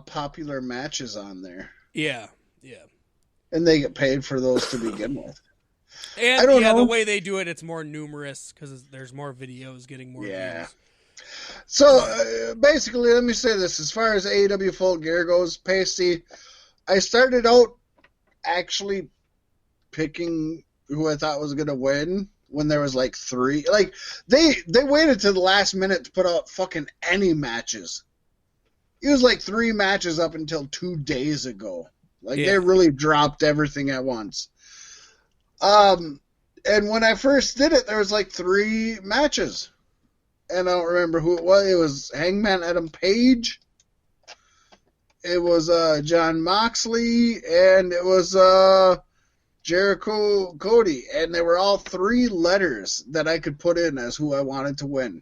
popular matches on there. Yeah. And they get paid for those to begin with. And I don't know. The way they do it, it's more numerous because there's more videos getting more views. So basically, let me say this: as far as AEW Full Gear goes, Paystee, I started out actually picking who I thought was going to win when there was like 3. Like they waited to the last minute to put out fucking any matches. It was like 3 matches up until 2 days ago. Like they really dropped everything at once. And when I first did it, there was like 3 matches. And I don't remember who it was. It was Hangman Adam Page. It was John Moxley. And it was Jericho Cody. And they were all 3 letters that I could put in as who I wanted to win.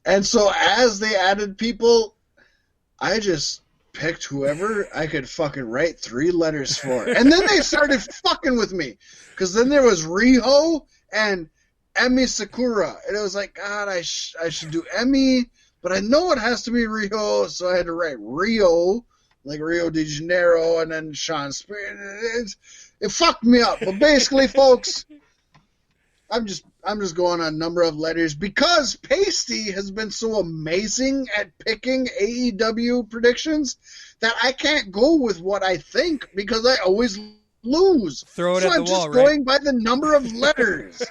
And so as they added people, I just picked whoever I could fucking write 3 letters for. And then they started fucking with me. Because then there was Riho and Emi Sakura. And it was like, God, I should do Emi, but I know it has to be Riho, so I had to write Rio, like Rio de Janeiro, and then Sean Spears. It fucked me up. But basically, folks, I'm just going on a number of letters because Paystee has been so amazing at picking AEW predictions that I can't go with what I think because I always lose. Throw it so at the I'm just wall, going by the number of letters.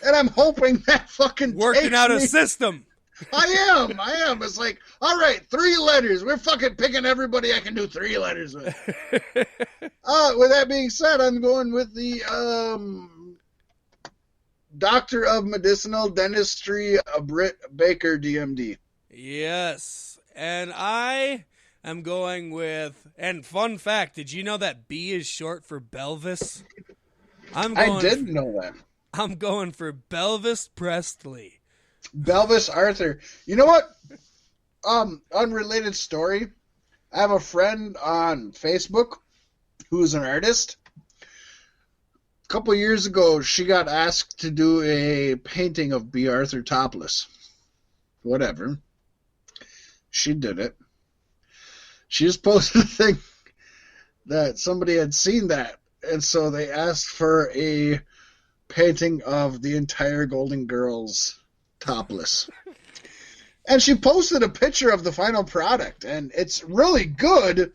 And I'm hoping that fucking working out a system. I am. It's like, all right, 3 letters. We're fucking picking everybody I can do 3 letters with. With that being said, I'm going with the Doctor of Medicinal Dentistry, Britt Baker, DMD. Yes. And I am going with, and fun fact, did you know that B is short for Belvis? I didn't know that. I'm going for Belvis Presley. Belvis Arthur. You know what? Unrelated story. I have a friend on Facebook who's an artist. A couple years ago, she got asked to do a painting of B. Arthur topless. Whatever. She did it. She just posted a thing that somebody had seen that, and so they asked for a painting of the entire Golden Girls topless. And she posted a picture of the final product, and it's really good,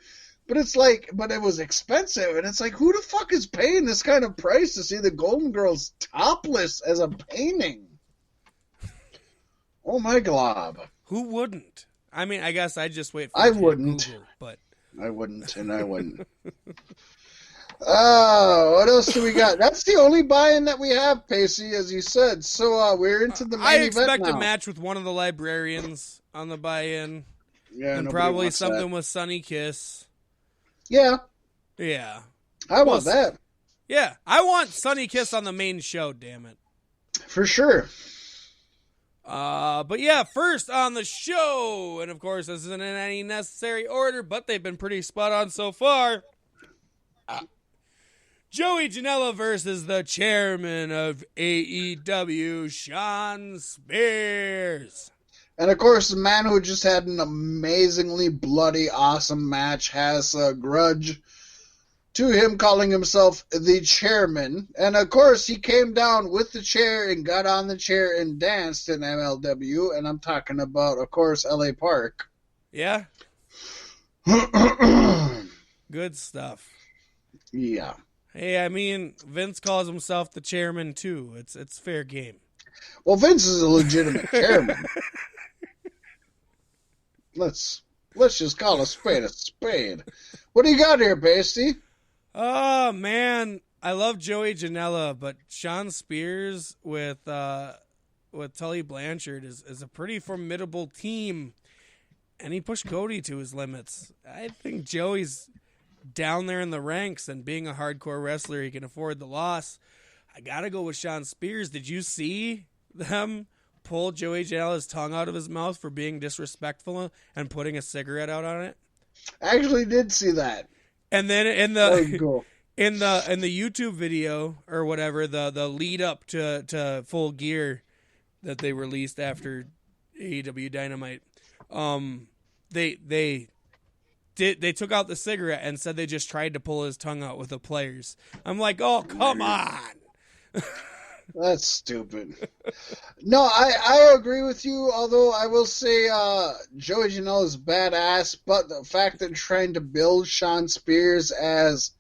but it's like, but it was expensive, and it's like, who the fuck is paying this kind of price to see the Golden Girls topless as a painting? Oh my glob. Who wouldn't? I mean, I guess I'd just wait for I wouldn't. Google, but I wouldn't, and I wouldn't. What else do we got? That's the only buy-in that we have, Paystee, as you said. So we're into the main event now. I expect a match with one of the librarians on the buy-in. Yeah, and probably something with Sunny Kiss. Yeah. Yeah. I want that. Yeah. I want Sunny Kiss on the main show, damn it. For sure. But yeah, first on the show, and of course this isn't in any necessary order, but they've been pretty spot on so far. Joey Janela versus the chairman of AEW, Sean Spears. And of course, the man who just had an amazingly bloody, awesome match has a grudge to him calling himself the chairman. And of course, he came down with the chair and got on the chair and danced in MLW. And I'm talking about, of course, LA Park. Yeah. Good stuff. Yeah. Hey, I mean, Vince calls himself the chairman too. It's fair game. Well, Vince is a legitimate chairman. Let's just call a spade a spade. What do you got here, Paystee? Oh man, I love Joey Janela, but Sean Spears with Tully Blanchard is a pretty formidable team, and he pushed Cody to his limits. I think Joey's down there in the ranks, and being a hardcore wrestler, he can afford the loss. I gotta go with Sean Spears. Did you see them pull Joey Janela's tongue out of his mouth for being disrespectful and putting a cigarette out on it? I actually did see that. And then in the YouTube video or whatever, the lead up to Full Gear that they released after AEW Dynamite, they took out the cigarette and said they just tried to pull his tongue out with the players. I'm like, oh, come on. That's stupid. No, I agree with you, although I will say Joey Janela is badass, but the fact that trying to build Sean Spears as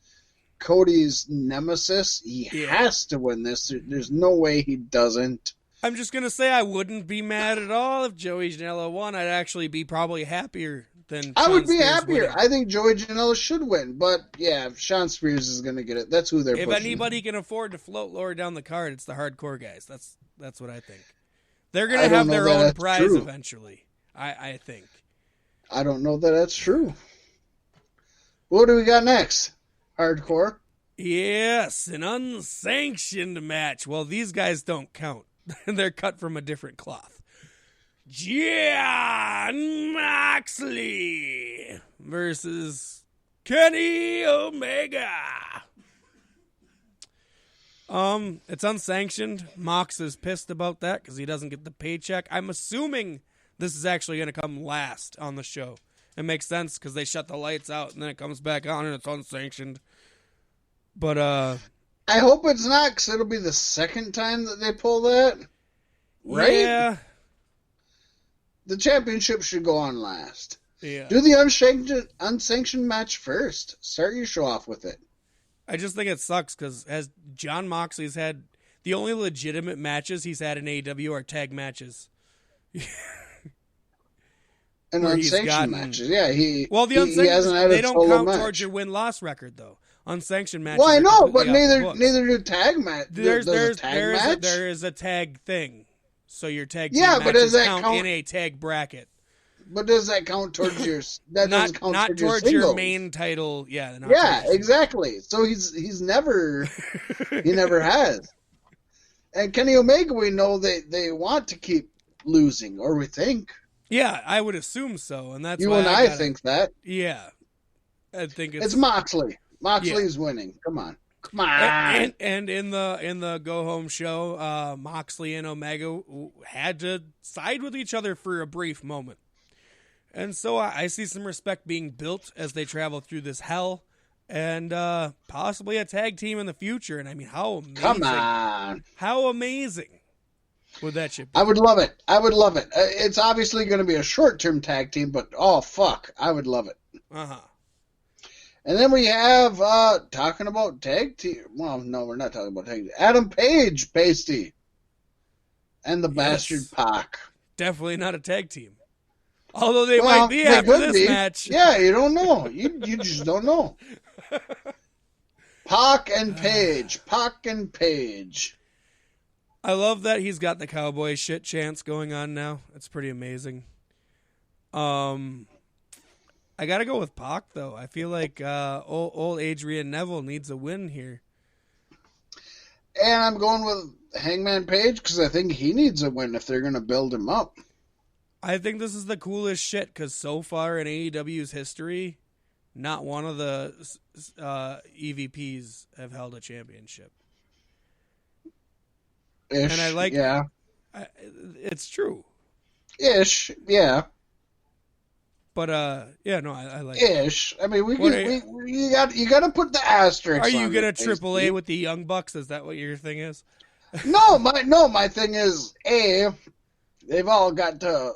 Cody's nemesis, he has to win this. There's no way he doesn't. I'm just going to say I wouldn't be mad at all if Joey Janela won. I'd actually be probably happier than I Sean would be Spears happier. winning. I think Joey Janela should win, but yeah, if Sean Spears is going to get it, that's who they're If pushing. anybody can afford to float lower down the card, it's the hardcore guys. That's what I think. They're going to have their own prize eventually, I think. I don't know that that's true. What do we got next? Hardcore? Yes, an unsanctioned match. Well, these guys don't count. They're cut from a different cloth. Jon Moxley versus Kenny Omega. It's unsanctioned. Mox is pissed about that because he doesn't get the paycheck. I'm assuming this is actually going to come last on the show. It makes sense because they shut the lights out and then it comes back on and it's unsanctioned. But I hope it's not, because it'll be the second time that they pull that. Right? Yeah. The championship should go on last. Yeah. Do the unsanctioned match first. Start your show off with it. I just think it sucks because as Jon Moxley's had the only legitimate matches he's had in AEW are tag matches. And unsanctioned matches, yeah. He hasn't had they a don't don't count match. towards your win-loss record though. Unsanctioned matches. Well, I know, but neither do tag match. There is a tag thing, so your tag team but does matches that count in a tag bracket. But does that count towards your? That doesn't count not towards your main title. Yeah. Exactly. So he's never he never has. And Kenny Omega, we know they want to keep losing, or we think. Yeah, I would assume so, and that's you why and I think that. Yeah, I think it's Moxley. Moxley's winning. Come on. And in the go home show, Moxley and Omega had to side with each other for a brief moment. And so I see some respect being built as they travel through this hell, and possibly a tag team in the future. And I mean, how amazing! Come on, how amazing would that shit be? I would love it. It's obviously going to be a short-term tag team, but oh fuck, I would love it. And then we have talking about tag team. Well, no, we're not talking about tag team. Adam Page, Paystee, and the bastard Pac. Definitely not a tag team. Although they might be after this match. Yeah, you don't know. You just don't know. Pac and Page. I love that he's got the cowboy shit chance going on now. It's pretty amazing. I gotta go with Pac though. I feel like old Adrian Neville needs a win here. And I'm going with Hangman Page because I think he needs a win if they're gonna build him up. I think this is the coolest shit because so far in AEW's history, not one of the EVPs have held a championship. Ish, and I like, yeah, it's true. Ish, yeah. But I like ish. It. I mean, you got to put the asterisk. Are you gonna AAA with the Young Bucks? Is that what your thing is? No, my thing is they've all got to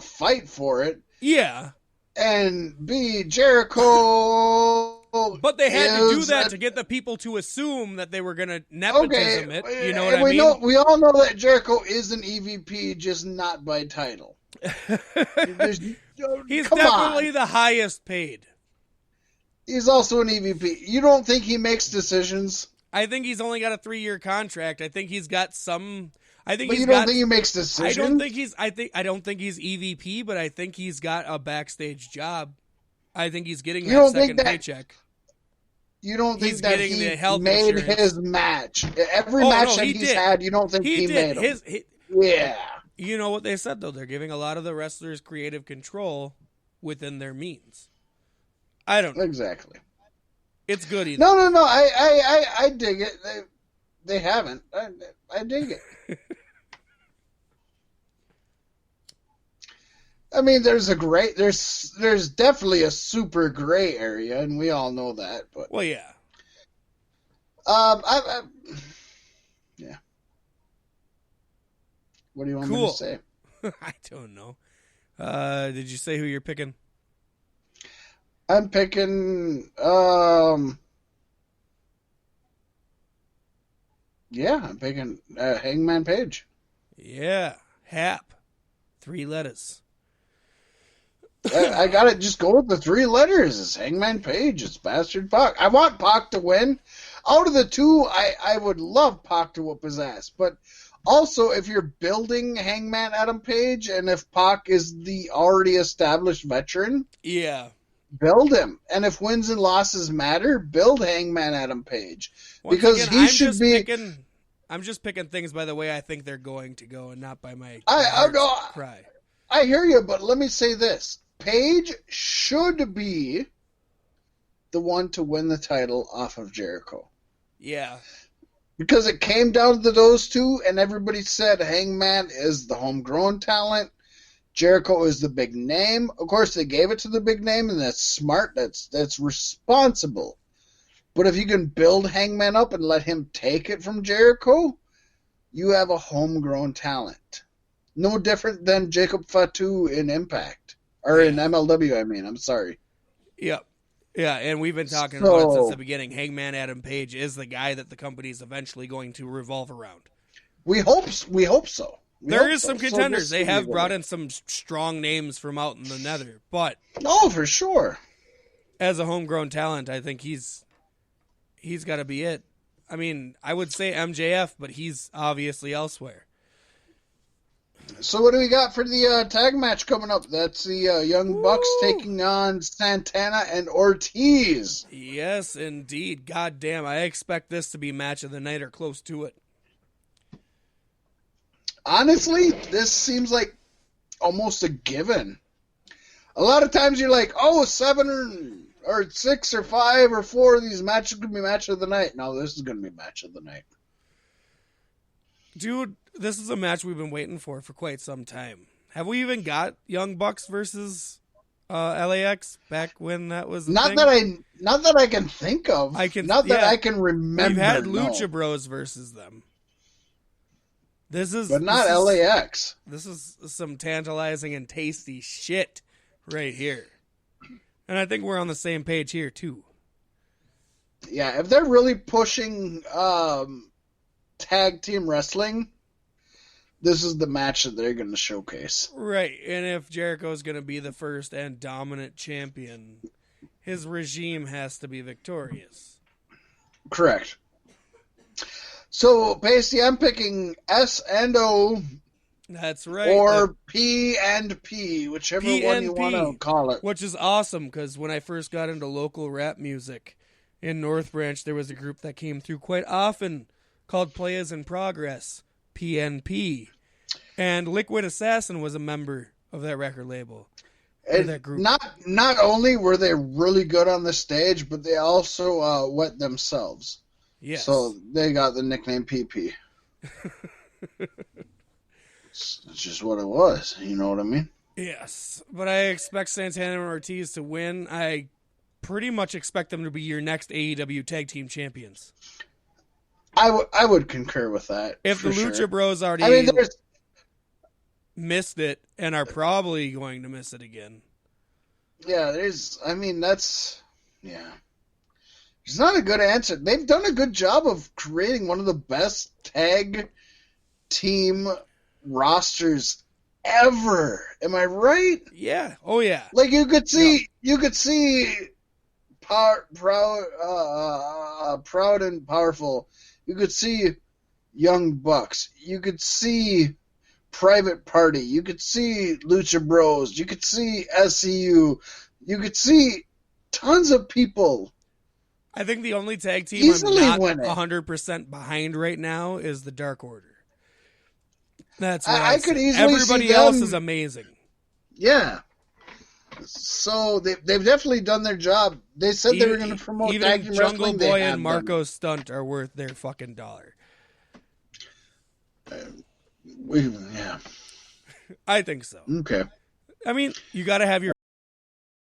fight for it. Yeah. And B, Jericho. But they had to do that to get the people to assume that they were going to nepotism it. You know what I mean? We all know that Jericho is an EVP, just not by title. He's definitely the highest paid. He's also an EVP. You don't think he makes decisions? I think he's only got a 3-year contract. I think he's got some. But you don't think he makes decisions? I don't think he's EVP, but I think he's got a backstage job. I think he's getting that second paycheck. You don't think that he made his match? Every match that he's had, you don't think he made him? Yeah. You know what they said, though? They're giving a lot of the wrestlers creative control within their means. I don't know. Exactly. It's good either. No. I dig it. They haven't. I dig it. I mean, there's definitely a super gray area, and we all know that. But Well, yeah. Yeah. What do you want me Cool. to say? I don't know. Did you say who you're picking? I'm picking. Yeah, I'm picking Hangman Page. Yeah, Hap. 3 letters. I gotta just go with the 3 letters. It's Hangman Page. It's Bastard Pac. I want Pac to win. Out of the two, I would love Pac to whoop his ass. But also, if you're building Hangman Adam Page, and if Pac is the already established veteran, Yeah. build him. And if wins and losses matter, build Hangman Adam Page. Once Because again, he should be... I'm just picking things by the way I think they're going to go and not by my cry. I hear you, but let me say this. Page should be the one to win the title off of Jericho. Yeah. Because it came down to those two, and everybody said Hangman is the homegrown talent. Jericho is the big name. Of course, they gave it to the big name, and that's smart. That's responsible. But if you can build Hangman up and let him take it from Jericho, you have a homegrown talent. No different than Jacob Fatu in Impact. Or in MLW, I mean. I'm sorry. Yep. Yeah, and we've been talking about it since the beginning. Hangman Adam Page is the guy that the company's eventually going to revolve around. We hope so. There is some contenders. They have brought in some strong names from out in the nether. But oh, for sure. As a homegrown talent, I think he's got to be it. I mean, I would say MJF, but he's obviously elsewhere. So what do we got for the tag match coming up? That's the Young Bucks taking on Santana and Ortiz. Yes, indeed. God damn, I expect this to be match of the night or close to it. Honestly, this seems like almost a given. A lot of times you're like, oh, 7 or 6 or 5 or 4 of these matches could be match of the night. No, this is going to be match of the night. Dude, this is a match we've been waiting for quite some time. Have we even got Young Bucks versus LAX back when that was the thing? Not that I can think of. That I can remember. We've had Lucha Bros versus them. But not LAX. This is some tantalizing and tasty shit right here. And I think we're on the same page here, too. Yeah, if they're really pushing tag team wrestling, this is the match that they're going to showcase. Right, and if Jericho's going to be the first and dominant champion, his regime has to be victorious. Correct. So, Paystee, I'm picking S and O. That's right. Or P and P, whichever one you want to call it. Which is awesome, because when I first got into local rap music in North Branch, there was a group that came through quite often called Players in Progress, PNP. And Liquid Assassin was a member of that record label. That group. Not only were they really good on the stage, but they also wet themselves. Yes. So they got the nickname PP. It's just what it was. You know what I mean? Yes. But I expect Santana and Ortiz to win. I pretty much expect them to be your next AEW Tag Team Champions. I would concur with that. If the Lucha Bros already missed it and are probably going to miss it again. Yeah, that's... Yeah. It's not a good answer. They've done a good job of creating one of the best tag team rosters ever. Am I right? Yeah. Oh yeah. Like you could see proud and powerful. You could see Young Bucks. You could see Private Party. You could see Lucha Bros. You could see SCU. You could see tons of people. I think the only tag team I'm not 100% behind right now is the Dark Order. That's what I could easily everybody see else is amazing. Yeah. So they've definitely done their job. They said they were going to promote tag team Jungle wrestling. Boy and Marco Stunt are worth their fucking dollar. Yeah. I think so. Okay. I mean, you got to have your